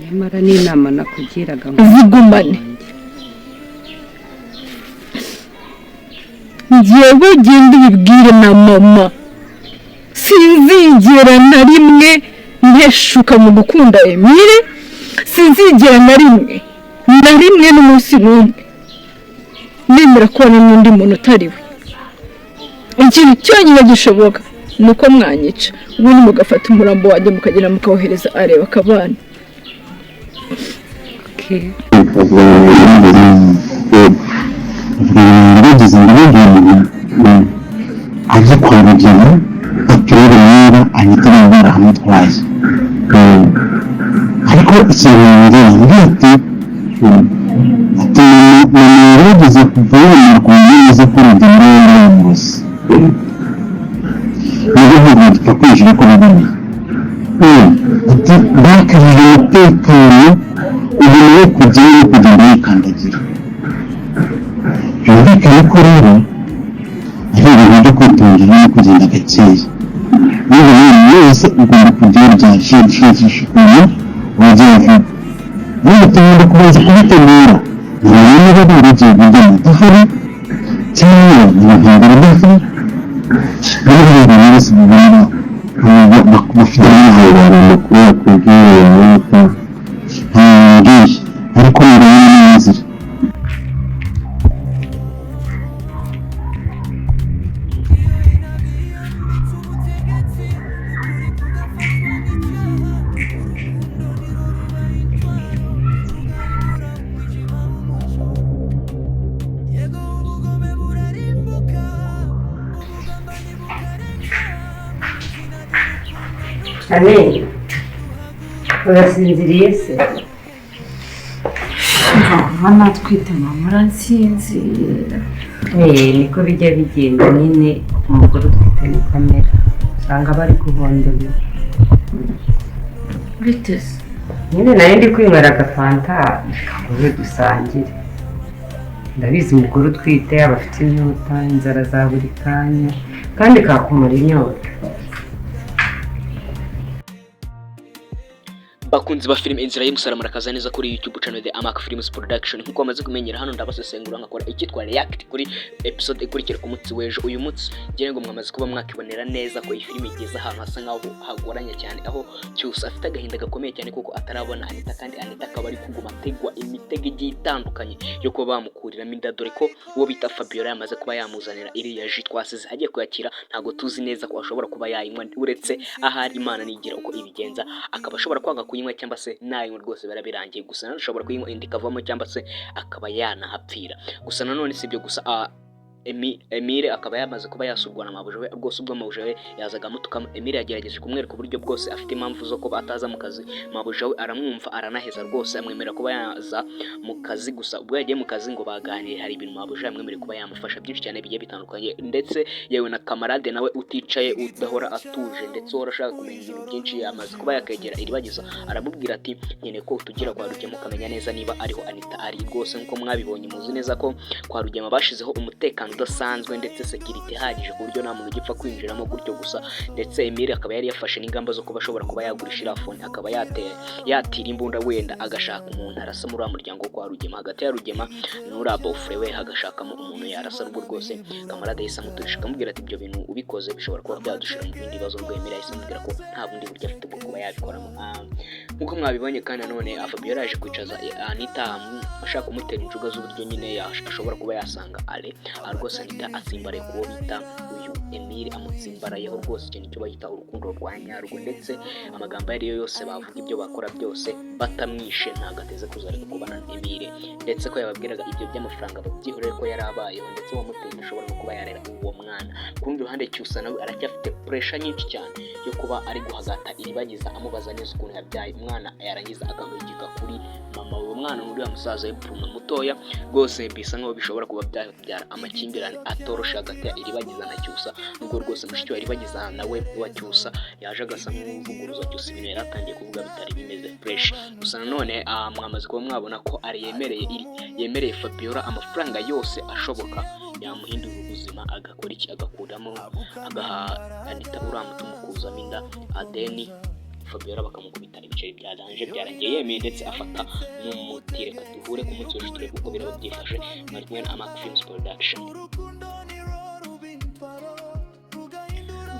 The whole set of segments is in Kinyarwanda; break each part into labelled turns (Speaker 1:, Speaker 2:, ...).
Speaker 1: nyamara n'inama nakugiraga ngo
Speaker 2: zigumane. Njyewe genda ubibwire na mama, sinzigera na rimwe nteshuka mu gukunda Emile, sinzigera na rimwe n'umunsi n'umwe nemera ko hari n'undi muntu utari we. Ikintu cyonyine gishoboka ni uko mwanyica, ubundi mugafata umurambo wanjye mukagenda mukawohereza areba akabana.
Speaker 3: aje kwa rugema aturere niba ahita yambara hamutwaye ariko ikintu ngiye ati nigeze kuvana ku nyize ko rugema y'umurozi niho hagomba kwinjira ko rugema ati bakajije umutekano ugiye kugenda yikandagira yumvikana ko rero ibintu byo kwitungira no kugenda gakeya niba wese ugomba kugira byashishije wagiye n'umutungo kubanza kubitegura niba birugiye kujya mu tafari cyangwa mu ntambara dafa niba ibintu byose bibona bafite n'abantu bakora kugira ngo ariko ni neza.
Speaker 1: Amen. Urasinziriye se?
Speaker 2: Mama twite mama aransinzira.
Speaker 1: Niko bijya bigenda nyine umugore utwite ni kamera. Usanga bari kuhondera.
Speaker 2: Biteze.
Speaker 1: Nyine nari ndi kwinywera agafanta kabuze dusangire. Ndabizi umugore utwite aba afite inyota, inzara za buri kanya kandi kakumara inyota.
Speaker 4: Bakunzi ba film Inzira y'Umusaraba murakaza neza kuri YouTube channel The Amak Films Production. Nkuko amaze kumenyera hano ndabasesengura ngakora icyitwa react kuri episode ikurikira ku munsi w'ejo. Uyu munsi ngira ngo mwamaze kuba mwakibonera neza ko iyi film igeze ahantu hasa nkaho hagoranye cyane, aho Cyusa afite agahinda gakomeye cyane kuko atarabona Anita, kandi Anita akaba ari kuguma tegwa imitego igiye itandukanye yo kuba bamukuriramo inda, dore ko uwo bita Fabiola yamaze kuba yamuzanira iriya ji twasize agiye kuyakira. Ntago tuzi neza ko ashobora kuba yayinywa, uretse ahari Imana nigira uko ibigenza, akaba ashobora kwanga kuyinywa cyangwa se nayo rwose barabirangiye. Gusa nanashobora kuyinywa indi kavamo cyangwa se akaba yanahapfira. Gusa nanone sibyo gusa Emile akaba yamaze kuba yasurwa na mabuja we, rwose ubwo mabuja we yazaga amutukamo. Emile yagerageje kumwereka uburyo bwose afite impamvu zo kuba ataza mu kazi. Mabuja we aramwumva aranaheza rwose, amwemera kuba yaza mu kazi. Gusa ubwo yagiye mu kazi ngo baganire, hari ibintu mabuja yamwemereye kuba yamufasha byinshi cyane bigiye bitandukanye, ndetse yewe na kamarade nawe uticaye udahora atuje ndetse uhora ashaka kumenya ibintu byinshi yamaze kuba yakegera iribagiza. Aramubwira ati nkeneye ko tugira kwa Rugema ukamenya neza niba ariho Anita ari. Rwose nkuko mwabibonye muzi neza ko kwa Rugema bashizeho umutekano udasanzwe ndetse security ihagije ku buryo nta muntu ugipfa kwinjiramo gutyo gusa. Ndetse Emile akaba yari yafashe n'ingamba zo kuba ashobora kuba yagurisha irafone, akaba yatira imbunda wenda agashaka umuntu arasa muri muryango kwa Rugema. Hagati ya Rugema n'ura bofre we hagashakamo umuntu yarasa rwo rwose. Kamarade yisa muturisha akamubwira ati ibyo bintu ubikoze bishobora kuba byadushira mu bindi bibazo. Rwo Emile yisa amubwira ko nta bundi buryo afite bwo kuba yabikoramo. Nkuko mwabibonye kandi none Fabiola yaje kwicaza Anita ashaka kumutera injuga z'uburyo nyine ashobora kuba yasanga ale rwose Anita atsimbaraye kuwo bita uyu Emile, amutsimbarayeho rwose ikintu cyo bayita urukundo rwa nyarwo, ndetse amagambo yariyo yose bavuga ibyo bakora byose batamwishe ntago ateze kuzareka kubana na Emile, ndetse ko yababwiraga ibyo by'amafaranga babyihorere ko yarabayeho, ndetse wamuteye ashobora no kuba yarera uwo mwana. Ku rundi ruhande Cyusa nawe aracyafite pressure nyinshi cyane yo kuba ari guhagata iribagiza, amubaza neza ukuntu yabyaye umwana yarangiza akamugika kuri mama uwo mwana n'uri musaza y'ipfuna mutoya. Rwose bisa nkaho bishobora kuba byabyara amakimbirane atorosha hagati ya iribagiza na Cyusa, nubwo rwose mushiki wa iribagiza nawe wa Cyusa yaje agasa nk'uvuguruza Cyusa ibintu yaratangiye kuvuga bitari bimeze fresh. Gusa nanone mwamaze kuba mwabona ko ari yemereye Fabiola amafaranga yose ashoboka yamuhindura ubuzima, agakora iki agakuramo agaha Anita uramutumukuzamo inda adeni Fabiola bakamukubita ibiceri bya danje byarangiye yemeye ndetse afata n'umuti. Reka duhure ku munsi w'ejo turebe uko biraba byifashe. Bari kumwe na Amac Films Production.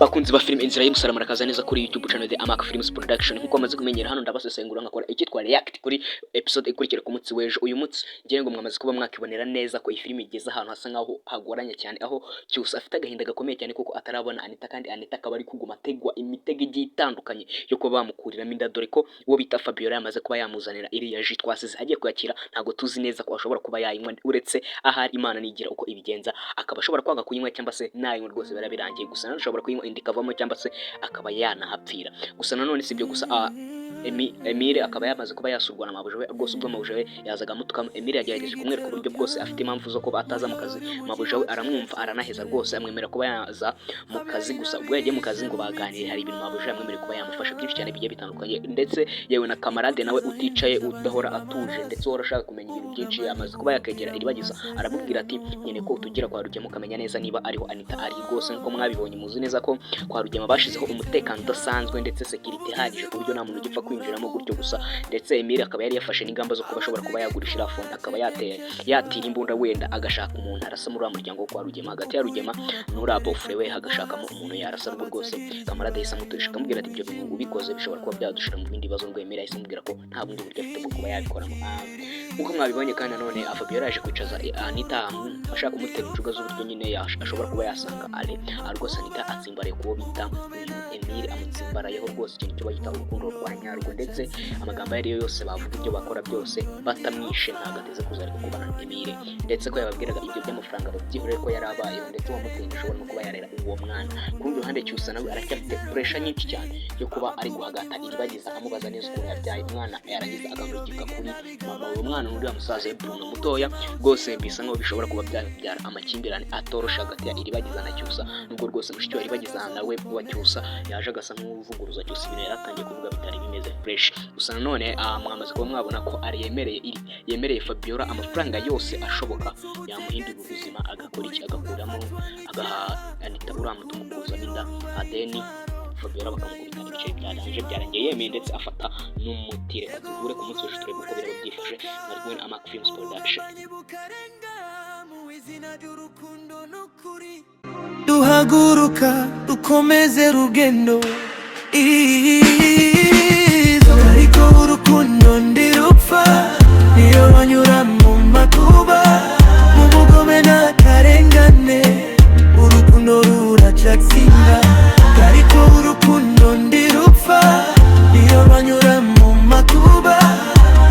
Speaker 4: Bakunzi ba film Inzira y'Umusaraba murakaza neza kuri YouTube channel The Amac Films Production. Nkuko amaze kumenyera hano ndabasesengura ngakora icyitwa react kuri episode ikurikira ku munsi w'ejo. Uyu munsi ngiye ngo mwamaze kuba mwakibonera neza ko iyi film igeze ahantu hasa nkaho hagoranye cyane, aho Cyusa afite agahinda gakomeye cyane kuko atarabona Anita, kandi Anita akaba ari kuguma tegwa imitego igiye itandukanye yo kuba bamukuriramo inda, dore ko uwo bita Fabiola yamaze kuba yamuzanira iriya ji twasize agiye kuyakira. Ntago tuzi neza ko ashobora kuba yayinywa, uretse ahari Imana nigira uko ibigenza, akaba ashobora kwanga kuyinywa cyangwa se nayinywa rwose birabirangiye. Gusa nashobora kuyinywa indikavamo cyangwa se akaba yanahapfira. Gusa nanone sibyo gusa, Emile akaba yamaze kuba yasurwa na mabuja we rwose. Ubwo mabuja we yazaga mutukamo, Emile yagerageje kumwereka uburyo bwose afite impamvu zo kuba ataza mu kazi. Mabuja we aramwumva aranaheza rwose, amwemera kuba yaza mu kazi. Gusa ubwo yagiye mu kazi ngo baganire, hari ibintu mabuja yamwemereye kuba yamufasha byinshi cyane bigiye bitandukanye, ndetse yewe na kamarade nawe uticaye udahora atuje ndetse uhora ashaka kumenya ibintu byinshi, yamaze kuba yakegera Iribagiza aramubwira ati nyene ko tugira kwa Rugema ukamenya neza niba ariho Anita ari. Rwose nko mwabibonye muzi neza ko kwa Rugema bashizeho umutekano udasanzwe ndetse security ihagije ku buryo nta muntu ugipfa kwinjiramo gutyo gusa. Ndetse Emile akaba yari yafashe n'ingamba zo kuba ashobora kuba yagurisha irafone, akaba yatira imbunda wenda agashaka umuntu arasa muri wa muryango wo kwa Rugema, hagati ya Rugema n'urabo fure we hagashakamo umuntu yarasa rwose. Kamarade yahise amuturisha akamubwira ati ibyo bintu ubikoze bishobora kuba byadushira mu bindi bibazo. Ngo Emile yahise amubwira ko nta bundi buryo afite bwo kuba yabikoramo. Uko mwabibonye kandi nanone Fabiola yaje kwicaza Anita ashaka kumutera injuga z'uburyo nyine ashobora kuba yasanga ale rwose. Anita atsimbaraye kuwo bita Emile, amutsimbarayeho rwose ikintu cyo bayita urukundo rwa nyarwo, ndetse amagambo yari yose bavuga ibyo bakora byose batamwishe ntabwo ateze kuzareka kubana na Emile, ndetse ko yababwiraga ibyo by'amafaranga babyihoreye ko yari abayeho, ndetse uwamuteye ashobora no kuba yarera uwo mwana. Ku rundi ruhande Cyusa nawe aracyafite pressure nyinshi cyane yo kuba ari guhagata Iribagiza amubaza neza ukuntu yabyaye umwana, yarangiza agamurikika kuri mama uwo mwana n'uriya musaza Bruno mutoya. Rwose bisa nkaho bishobora kuba byabyara amakimbirane atorosha hagati ya Iribagiza na Cyusa, nubwo rwose mushiki wa Iribagiza nawe wa Cyusa yaje agasa nk'uvuguruza Cyusa ibintu yaratangiye kuvuga bitari bimeze fresh. Gusa nanone mwamaze kuba mwabona ko ari yemereye Fabiola amafaranga yose ashoboka yamuhindura ubuzima, agakora iki agakuramo agaha Anita uramuta umukuzamo inda adeni. Fabiola bakamukubita ibiceri bya danje byarangiye yemeye ndetse afata n'umuti. Reka duhure ku munsi w'ejo turebe uko biraba byifashe. Bari kumwe na Amac Films Production.
Speaker 5: Duhaguruka dukomeze rugendo ariko urukundo ndirupfa niyo banyura mu makuba, mu bugome n'akarengane urukundo ruracatsinda. Ariko urukundo ndirupfa niyo banyura mu makuba,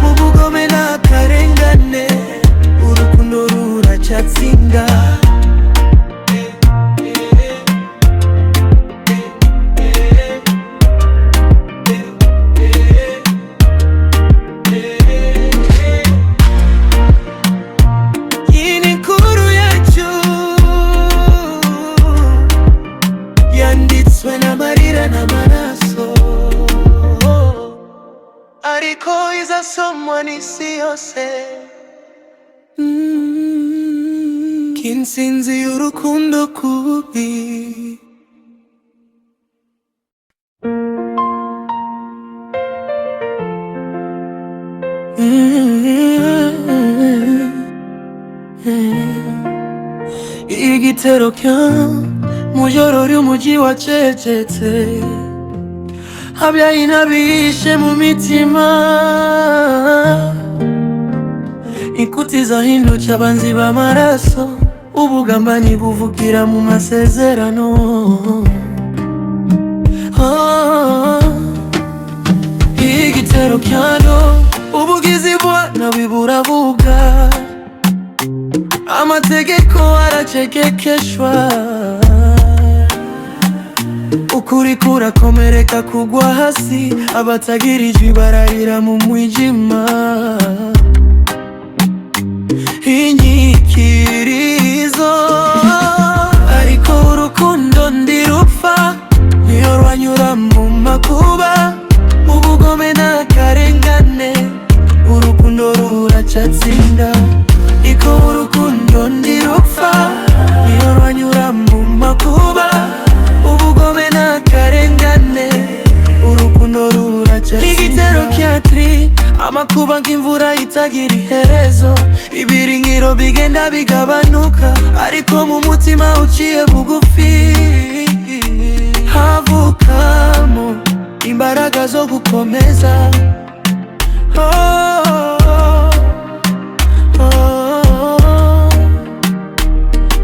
Speaker 5: mu bugome n'akarengane urukundo ruracatsinda. Ariko izasomwa n'isi yose k'intsinzi y'urukundo kubi. Igitero mujoro ry'umujyi wacecetse, habyaye inabishe mu mitima, inkuti zahindutse abanzi b'amaraso, ubugambanyi buvugira mu masezerano. Igitero ubugizi bwana biburabuga, amategeko aracekekeshwa, ukuri kurakomereka kugwa hasi, abatagirijwe bararira mu mwijima. Inyikirizo ariko urukundo ndirupfa niyo rwanyura mu makuba, mu bugome n'akarengane urukundo ruracatsinda. Ariko urukundo ndirupfa niyo rwanyura mu makuba, ubugome n'akarengane urukundo geometry, amakuba nk'imvura itagira iherezo, ibiringiro bigenda bigabanuka, ariko mu mutima uciye bugufi havukamo imbaraga zo gukomeza.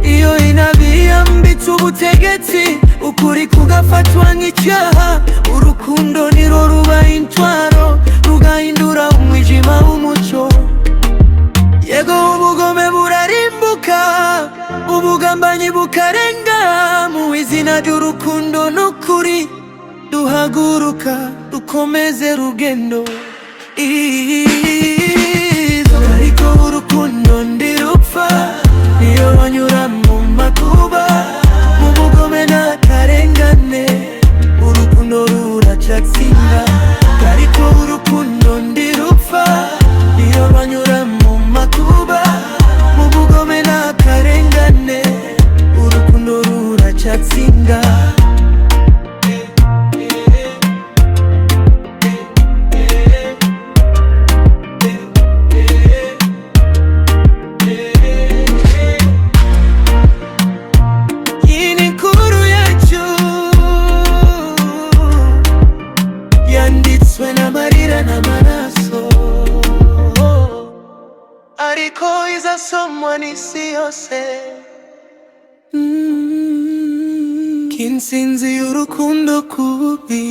Speaker 5: Iyo inabi yambitse ubutegetsi, ukuri kugafatwa nk'icyaha, urukundo niro ruba intwaro, rugahindura umwijima w'umucyo. Yego ubugome burarimbuka, ubugambanyi bukarenga, mu izina ry'urukundo n'ukuri duhaguruka dukomeze rugendo. Ariko urukundo ndirupfa, niyo banyura mu makuba, mu bugome n'akarengane, urukundo ruracatsinda. Ariko urukundo ndirupfa, niyo banyura mu makuba, mu bugome n'akarengane, urukundo ruracatsinda. Ariko izasomwa n'isi yose, k'intsinzi y'urukundo kubi.